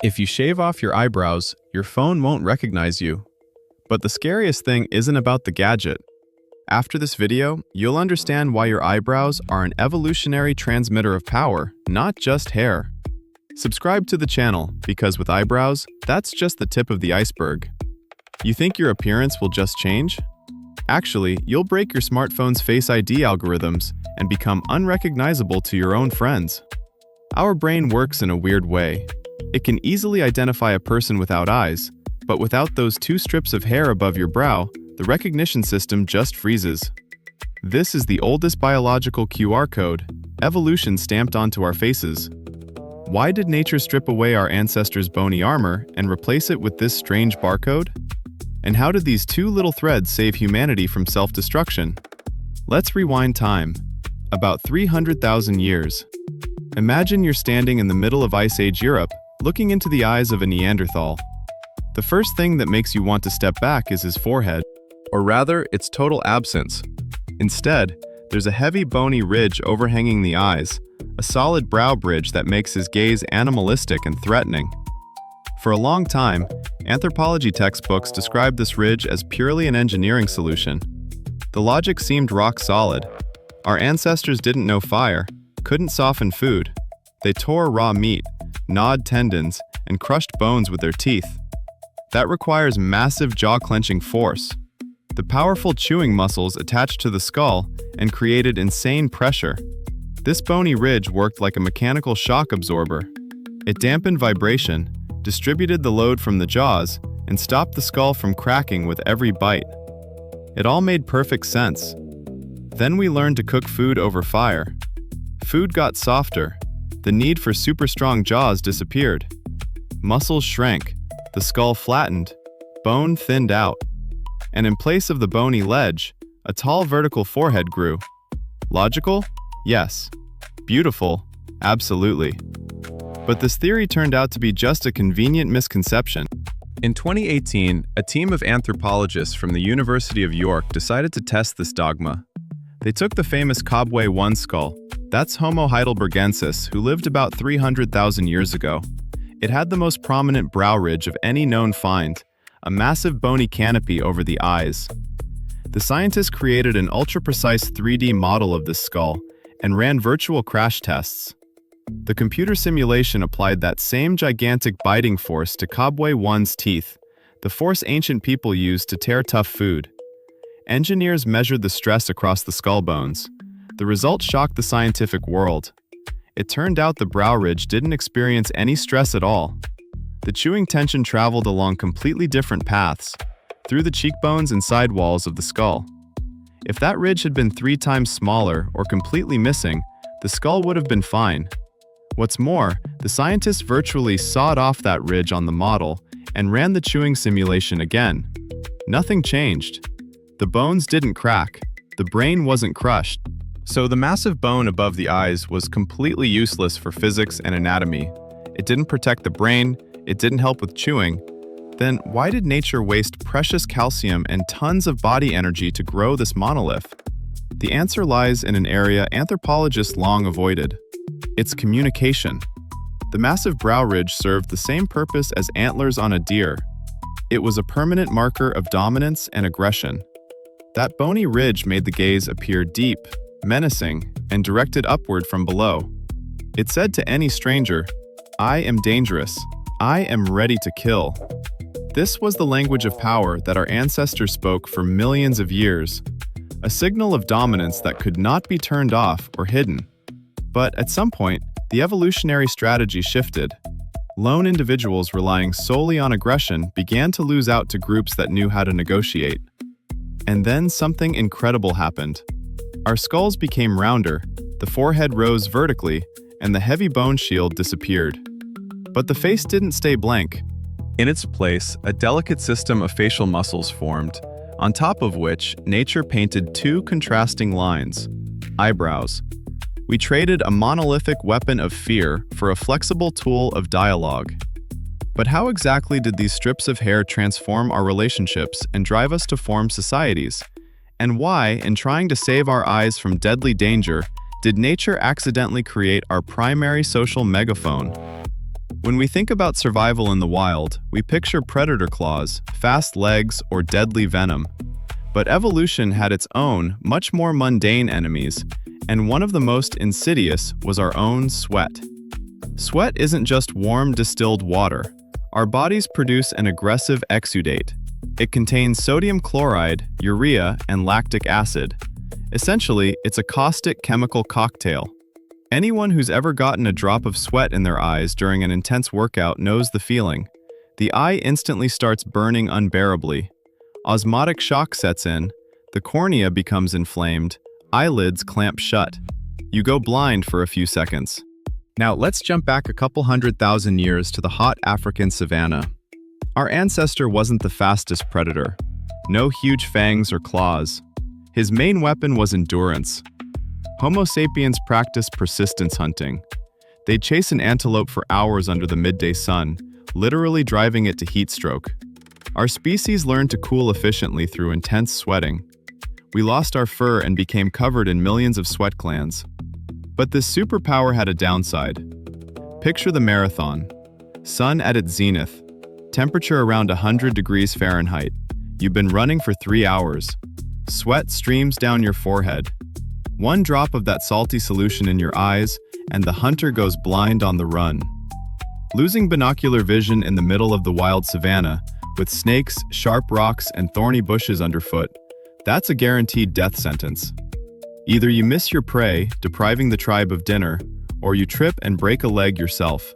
If you shave off your eyebrows, your phone won't recognize you. But the scariest thing isn't about the gadget. After this video, you'll understand why your eyebrows are an evolutionary transmitter of power, not just hair. Subscribe to the channel, because with eyebrows, that's just the tip of the iceberg. You think your appearance will just change? Actually, you'll break your smartphone's Face ID algorithms and become unrecognizable to your own friends. Our brain works in a weird way. It can easily identify a person without eyes, but without those two strips of hair above your brow, the recognition system just freezes. This is the oldest biological QR code, evolution stamped onto our faces. Why did nature strip away our ancestors' bony armor and replace it with this strange barcode? And how did these two little threads save humanity from self-destruction? Let's rewind time. About 300,000 years. Imagine you're standing in the middle of Ice Age Europe, looking into the eyes of a Neanderthal. The first thing that makes you want to step back is his forehead, or rather, its total absence. Instead, there's a heavy bony ridge overhanging the eyes, a solid brow bridge that makes his gaze animalistic and threatening. For a long time, anthropology textbooks described this ridge as purely an engineering solution. The logic seemed rock solid. Our ancestors didn't know fire, couldn't soften food. They tore raw meat, gnawed tendons, and crushed bones with their teeth. That requires massive jaw-clenching force. The powerful chewing muscles attached to the skull and created insane pressure. This bony ridge worked like a mechanical shock absorber. It dampened vibration, distributed the load from the jaws, and stopped the skull from cracking with every bite. It all made perfect sense. Then we learned to cook food over fire. Food got softer. The need for super strong jaws disappeared. Muscles shrank, the skull flattened, bone thinned out. And in place of the bony ledge, a tall vertical forehead grew. Logical? Yes. Beautiful? Absolutely. But this theory turned out to be just a convenient misconception. In 2018, a team of anthropologists from the University of York decided to test this dogma. They took the famous Cobway 1 skull, that's Homo heidelbergensis, who lived about 300,000 years ago. It had the most prominent brow ridge of any known find, a massive bony canopy over the eyes. The scientists created an ultra-precise 3D model of this skull and ran virtual crash tests. The computer simulation applied that same gigantic biting force to Cobway 1's teeth, the force ancient people used to tear tough food. Engineers measured the stress across the skull bones. The results shocked the scientific world. It turned out the brow ridge didn't experience any stress at all. The chewing tension traveled along completely different paths, through the cheekbones and side walls of the skull. If that ridge had been 3 times smaller or completely missing, the skull would have been fine. What's more, the scientists virtually sawed off that ridge on the model and ran the chewing simulation again. Nothing changed. The bones didn't crack. The brain wasn't crushed. So the massive bone above the eyes was completely useless for physics and anatomy. It didn't protect the brain, it didn't help with chewing. Then why did nature waste precious calcium and tons of body energy to grow this monolith? The answer lies in an area anthropologists long avoided. It's communication. The massive brow ridge served the same purpose as antlers on a deer. It was a permanent marker of dominance and aggression. That bony ridge made the gaze appear deep, menacing, and directed upward from below. It said to any stranger, "I am dangerous. I am ready to kill." This was the language of power that our ancestors spoke for millions of years, a signal of dominance that could not be turned off or hidden. But at some point, the evolutionary strategy shifted. Lone individuals relying solely on aggression began to lose out to groups that knew how to negotiate. And then something incredible happened. Our skulls became rounder, the forehead rose vertically, and the heavy bone shield disappeared. But the face didn't stay blank. In its place, a delicate system of facial muscles formed, on top of which nature painted 2 contrasting lines: eyebrows. We traded a monolithic weapon of fear for a flexible tool of dialogue. But how exactly did these strips of hair transform our relationships and drive us to form societies? And why, in trying to save our eyes from deadly danger, did nature accidentally create our primary social megaphone? When we think about survival in the wild, we picture predator claws, fast legs, or deadly venom. But evolution had its own, much more mundane enemies, and one of the most insidious was our own sweat. Sweat isn't just warm, distilled water. Our bodies produce an aggressive exudate. It contains sodium chloride, urea, and lactic acid. Essentially, it's a caustic chemical cocktail. Anyone who's ever gotten a drop of sweat in their eyes during an intense workout knows the feeling. The eye instantly starts burning unbearably. Osmotic shock sets in, the cornea becomes inflamed, eyelids clamp shut. You go blind for a few seconds. Now let's jump back a couple 100,000 years to the hot African savanna. Our ancestor wasn't the fastest predator. No huge fangs or claws. His main weapon was endurance. Homo sapiens practiced persistence hunting. They'd chase an antelope for hours under the midday sun, literally driving it to heat stroke. Our species learned to cool efficiently through intense sweating. We lost our fur and became covered in millions of sweat glands. But this superpower had a downside. Picture the marathon. Sun at its zenith. Temperature around 100 degrees Fahrenheit. You've been running for 3 hours. Sweat streams down your forehead. One drop of that salty solution in your eyes, and the hunter goes blind on the run. Losing binocular vision in the middle of the wild savanna, with snakes, sharp rocks, and thorny bushes underfoot, that's a guaranteed death sentence. Either you miss your prey, depriving the tribe of dinner, or you trip and break a leg yourself.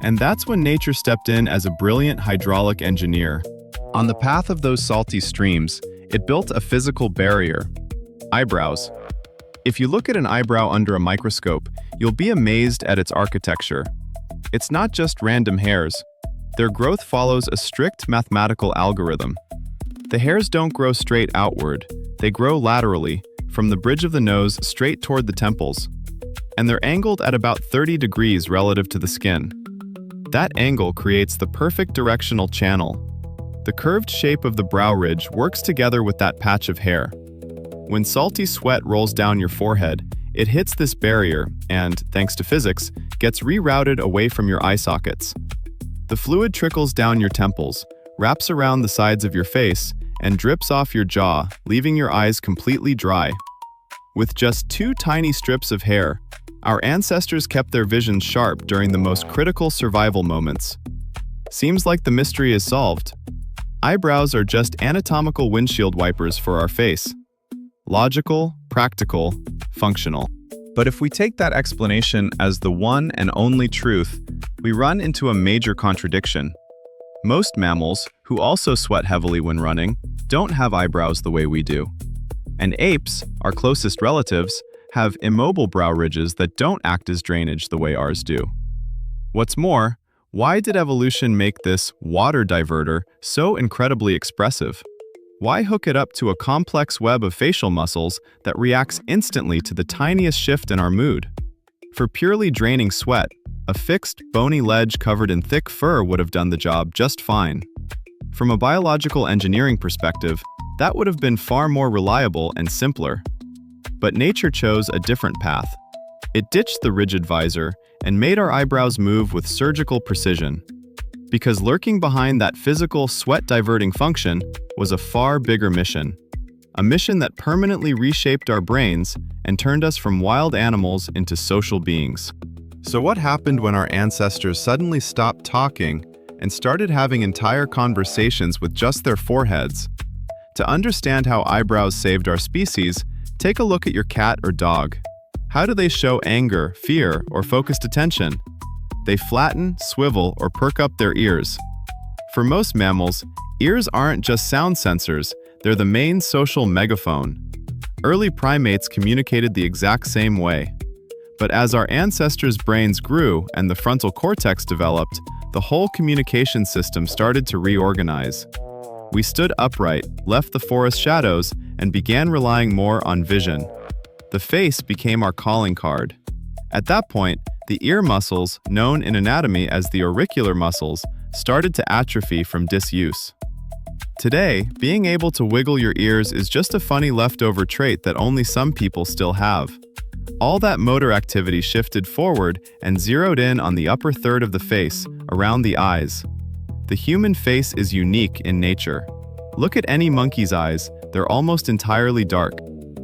And that's when nature stepped in as a brilliant hydraulic engineer. On the path of those salty streams, it built a physical barrier. Eyebrows. If you look at an eyebrow under a microscope, you'll be amazed at its architecture. It's not just random hairs. Their growth follows a strict mathematical algorithm. The hairs don't grow straight outward, they grow laterally, from the bridge of the nose straight toward the temples. And they're angled at about 30 degrees relative to the skin. That angle creates the perfect directional channel. The curved shape of the brow ridge works together with that patch of hair. When salty sweat rolls down your forehead, it hits this barrier and, thanks to physics, gets rerouted away from your eye sockets. The fluid trickles down your temples, wraps around the sides of your face, and drips off your jaw, leaving your eyes completely dry. With just 2 tiny strips of hair, our ancestors kept their vision sharp during the most critical survival moments. Seems like the mystery is solved. Eyebrows are just anatomical windshield wipers for our face. Logical, practical, functional. But if we take that explanation as the one and only truth, we run into a major contradiction. Most mammals, who also sweat heavily when running, don't have eyebrows the way we do. And apes, our closest relatives, have immobile brow ridges that don't act as drainage the way ours do. What's more, why did evolution make this water diverter so incredibly expressive? Why hook it up to a complex web of facial muscles that reacts instantly to the tiniest shift in our mood? For purely draining sweat, a fixed, bony ledge covered in thick fur would have done the job just fine. From a biological engineering perspective, that would have been far more reliable and simpler. But nature chose a different path. It ditched the rigid visor and made our eyebrows move with surgical precision. Because lurking behind that physical, sweat-diverting function was a far bigger mission. A mission that permanently reshaped our brains and turned us from wild animals into social beings. So what happened when our ancestors suddenly stopped talking and started having entire conversations with just their foreheads? To understand how eyebrows saved our species, take a look at your cat or dog. How do they show anger, fear, or focused attention? They flatten, swivel, or perk up their ears. For most mammals, ears aren't just sound sensors, they're the main social megaphone. Early primates communicated the exact same way. But as our ancestors' brains grew and the frontal cortex developed, the whole communication system started to reorganize. We stood upright, left the forest shadows, and began relying more on vision. The face became our calling card. At that point, the ear muscles, known in anatomy as the auricular muscles, started to atrophy from disuse. Today, being able to wiggle your ears is just a funny leftover trait that only some people still have. All that motor activity shifted forward and zeroed in on the upper third of the face, around the eyes. The human face is unique in nature. Look at any monkey's eyes, they're almost entirely dark.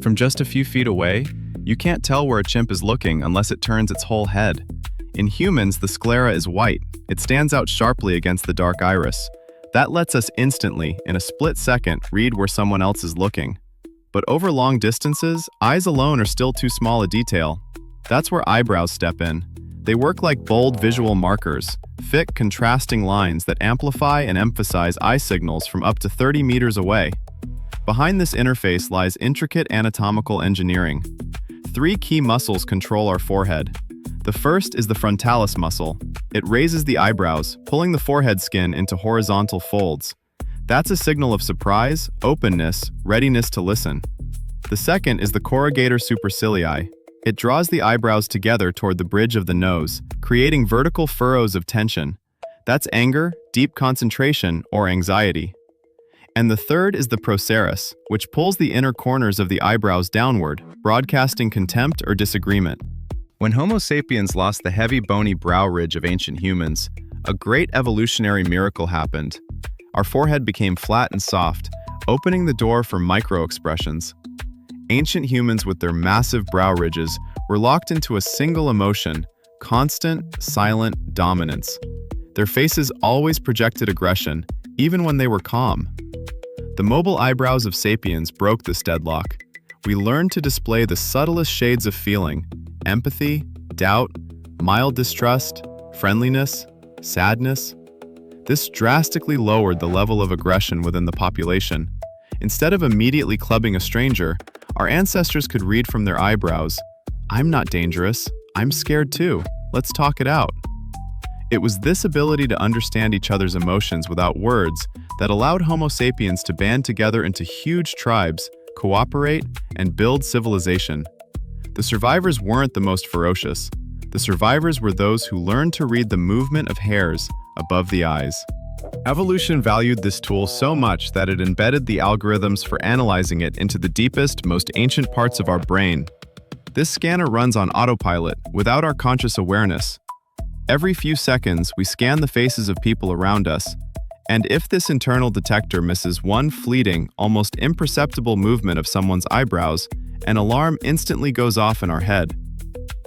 From just a few feet away, you can't tell where a chimp is looking unless it turns its whole head. In humans, the sclera is white. It stands out sharply against the dark iris. That lets us instantly, in a split second, read where someone else is looking. But over long distances, eyes alone are still too small a detail. That's where eyebrows step in. They work like bold visual markers, thick, contrasting lines that amplify and emphasize eye signals from up to 30 meters away. Behind this interface lies intricate anatomical engineering. 3 key muscles control our forehead. The first is the frontalis muscle. It raises the eyebrows, pulling the forehead skin into horizontal folds. That's a signal of surprise, openness, readiness to listen. The second is the corrugator supercilii. It draws the eyebrows together toward the bridge of the nose, creating vertical furrows of tension. That's anger, deep concentration, or anxiety. And the third is the procerus, which pulls the inner corners of the eyebrows downward, broadcasting contempt or disagreement. When Homo sapiens lost the heavy bony brow ridge of ancient humans, a great evolutionary miracle happened. Our forehead became flat and soft, opening the door for micro-expressions. Ancient humans with their massive brow ridges were locked into a single emotion, constant, silent dominance. Their faces always projected aggression, even when they were calm. The mobile eyebrows of sapiens broke this deadlock. We learned to display the subtlest shades of feeling: empathy, doubt, mild distrust, friendliness, sadness. This drastically lowered the level of aggression within the population. Instead of immediately clubbing a stranger, our ancestors could read from their eyebrows, "I'm not dangerous, I'm scared too, let's talk it out." It was this ability to understand each other's emotions without words that allowed Homo sapiens to band together into huge tribes, cooperate, and build civilization. The survivors weren't the most ferocious. The survivors were those who learned to read the movement of hairs above the eyes. Evolution valued this tool so much that it embedded the algorithms for analyzing it into the deepest, most ancient parts of our brain. This scanner runs on autopilot, without our conscious awareness. Every few seconds, we scan the faces of people around us, and if this internal detector misses one fleeting, almost imperceptible movement of someone's eyebrows, an alarm instantly goes off in our head.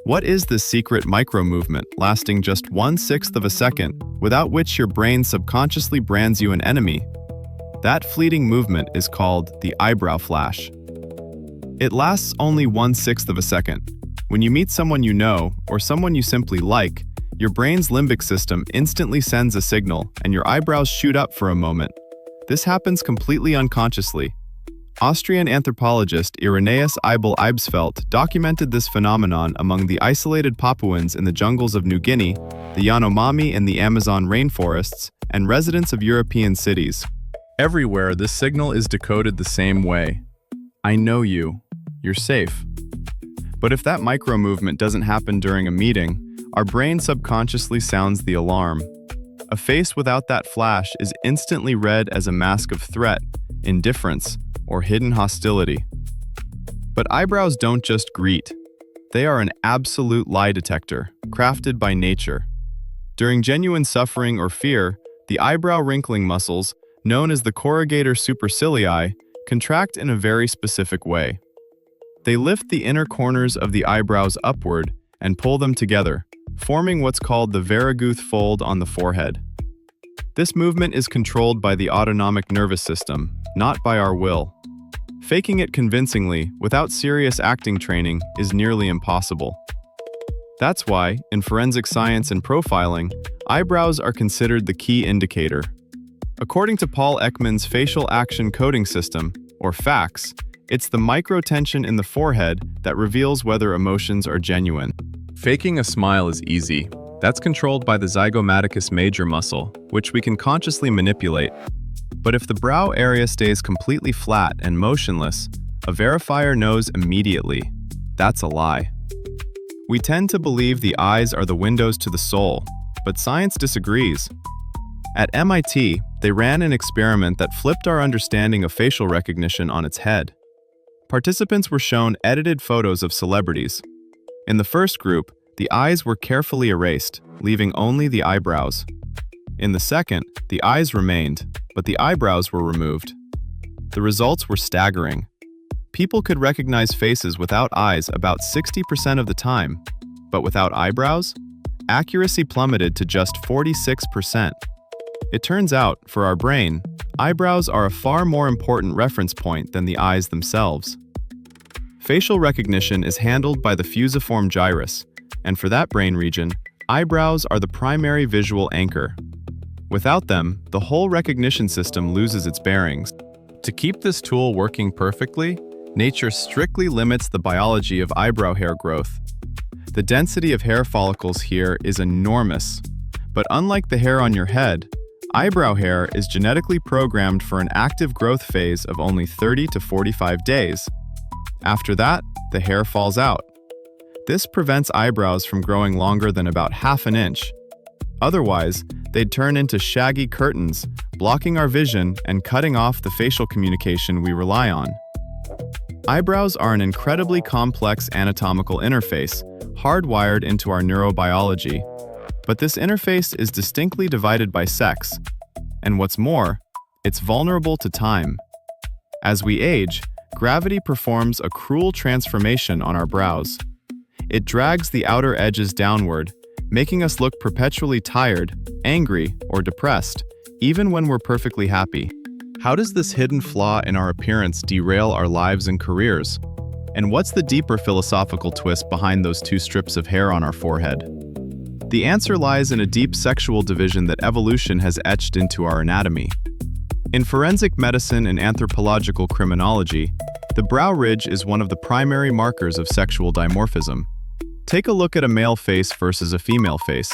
What is this secret micro-movement lasting just 1/6 of a second, without which your brain subconsciously brands you an enemy? That fleeting movement is called the eyebrow flash. It lasts only 1/6 of a second. When you meet someone you know, or someone you simply like, your brain's limbic system instantly sends a signal, and your eyebrows shoot up for a moment. This happens completely unconsciously. Austrian anthropologist Irenaeus Eibel Eibsfeld documented this phenomenon among the isolated Papuans in the jungles of New Guinea, the Yanomami in the Amazon rainforests, and residents of European cities. Everywhere, this signal is decoded the same way. I know you. You're safe. But if that micro-movement doesn't happen during a meeting, our brain subconsciously sounds the alarm. A face without that flash is instantly read as a mask of threat, indifference, or hidden hostility. But eyebrows don't just greet. They are an absolute lie detector, crafted by nature. During genuine suffering or fear, the eyebrow wrinkling muscles, known as the corrugator supercilii, contract in a very specific way. They lift the inner corners of the eyebrows upward and pull them together, forming what's called the Varigouth fold on the forehead. This movement is controlled by the autonomic nervous system, not by our will. Faking it convincingly, without serious acting training, is nearly impossible. That's why, in forensic science and profiling, eyebrows are considered the key indicator. According to Paul Ekman's facial action coding system, or FACS, it's the microtension in the forehead that reveals whether emotions are genuine. Faking a smile is easy. That's controlled by the zygomaticus major muscle, which we can consciously manipulate. But if the brow area stays completely flat and motionless, a verifier knows immediately. That's a lie. We tend to believe the eyes are the windows to the soul, but science disagrees. At MIT, they ran an experiment that flipped our understanding of facial recognition on its head. Participants were shown edited photos of celebrities. In the first group, the eyes were carefully erased, leaving only the eyebrows. In the second, the eyes remained, but the eyebrows were removed. The results were staggering. People could recognize faces without eyes about 60% of the time, but without eyebrows, accuracy plummeted to just 46%. It turns out, for our brain, eyebrows are a far more important reference point than the eyes themselves. Facial recognition is handled by the fusiform gyrus, and for that brain region, eyebrows are the primary visual anchor. Without them, the whole recognition system loses its bearings. To keep this tool working perfectly, nature strictly limits the biology of eyebrow hair growth. The density of hair follicles here is enormous, but unlike the hair on your head, eyebrow hair is genetically programmed for an active growth phase of only 30 to 45 days. After that, the hair falls out. This prevents eyebrows from growing longer than about half an inch. Otherwise, they'd turn into shaggy curtains, blocking our vision and cutting off the facial communication we rely on. Eyebrows are an incredibly complex anatomical interface, hardwired into our neurobiology. But this interface is distinctly divided by sex. And what's more, it's vulnerable to time. As we age, gravity performs a cruel transformation on our brows. It drags the outer edges downward, making us look perpetually tired, angry, or depressed, even when we're perfectly happy. How does this hidden flaw in our appearance derail our lives and careers? And what's the deeper philosophical twist behind those two strips of hair on our forehead? The answer lies in a deep sexual division that evolution has etched into our anatomy. In forensic medicine and anthropological criminology, the brow ridge is one of the primary markers of sexual dimorphism. Take a look at a male face versus a female face.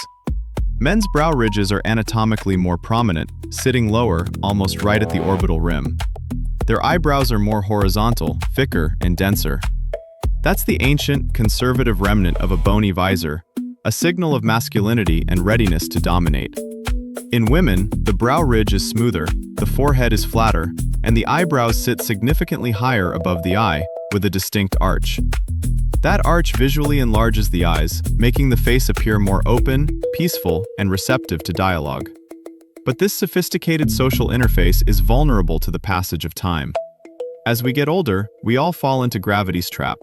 Men's brow ridges are anatomically more prominent, sitting lower, almost right at the orbital rim. Their eyebrows are more horizontal, thicker, and denser. That's the ancient, conservative remnant of a bony visor, a signal of masculinity and readiness to dominate. In women, the brow ridge is smoother, the forehead is flatter, and the eyebrows sit significantly higher above the eye, with a distinct arch. That arch visually enlarges the eyes, making the face appear more open, peaceful, and receptive to dialogue. But this sophisticated social interface is vulnerable to the passage of time. As we get older, we all fall into gravity's trap.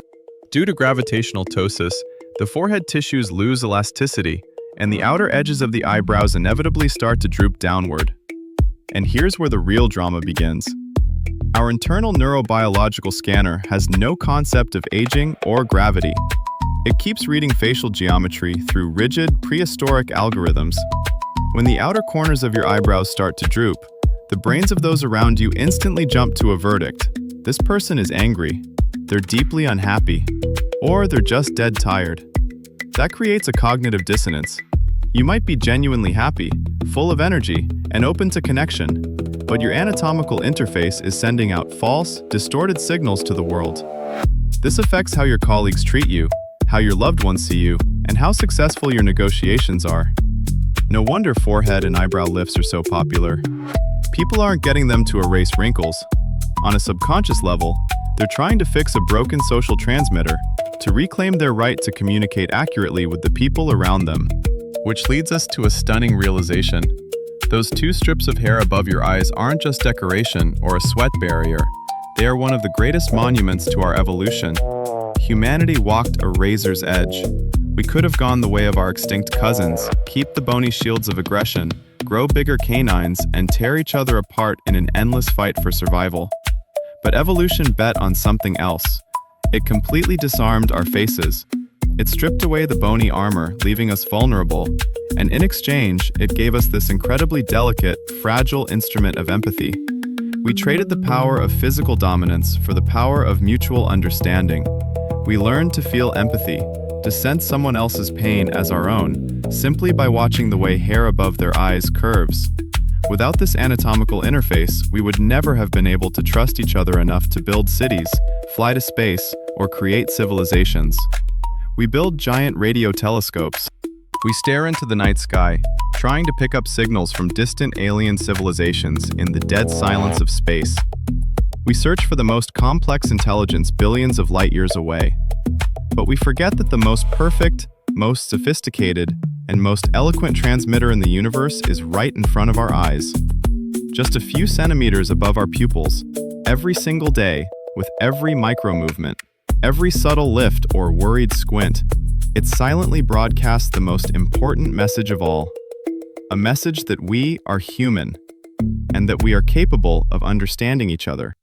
Due to gravitational ptosis, the forehead tissues lose elasticity, and the outer edges of the eyebrows inevitably start to droop downward. And here's where the real drama begins. Our internal neurobiological scanner has no concept of aging or gravity. It keeps reading facial geometry through rigid, prehistoric algorithms. When the outer corners of your eyebrows start to droop, the brains of those around you instantly jump to a verdict. This person is angry, they're deeply unhappy, or they're just dead tired. That creates a cognitive dissonance. You might be genuinely happy, full of energy, and open to connection, but your anatomical interface is sending out false, distorted signals to the world. This affects how your colleagues treat you, how your loved ones see you, and how successful your negotiations are. No wonder forehead and eyebrow lifts are so popular. People aren't getting them to erase wrinkles. On a subconscious level, they're trying to fix a broken social transmitter, to reclaim their right to communicate accurately with the people around them. Which leads us to a stunning realization. Those two strips of hair above your eyes aren't just decoration or a sweat barrier. They are one of the greatest monuments to our evolution. Humanity walked a razor's edge. We could have gone the way of our extinct cousins, keep the bony shields of aggression, grow bigger canines, and tear each other apart in an endless fight for survival. But evolution bet on something else. It completely disarmed our faces. It stripped away the bony armor, leaving us vulnerable, and in exchange, it gave us this incredibly delicate, fragile instrument of empathy. We traded the power of physical dominance for the power of mutual understanding. We learned to feel empathy, to sense someone else's pain as our own, simply by watching the way hair above their eyes curves. Without this anatomical interface, we would never have been able to trust each other enough to build cities, fly to space, or create civilizations. We build giant radio telescopes. We stare into the night sky, trying to pick up signals from distant alien civilizations in the dead silence of space. We search for the most complex intelligence billions of light years away. But we forget that the most perfect, most sophisticated, and most eloquent transmitter in the universe is right in front of our eyes. Just a few centimeters above our pupils, every single day, with every micro-movement, every subtle lift or worried squint, it silently broadcasts the most important message of all. A message that we are human, and that we are capable of understanding each other.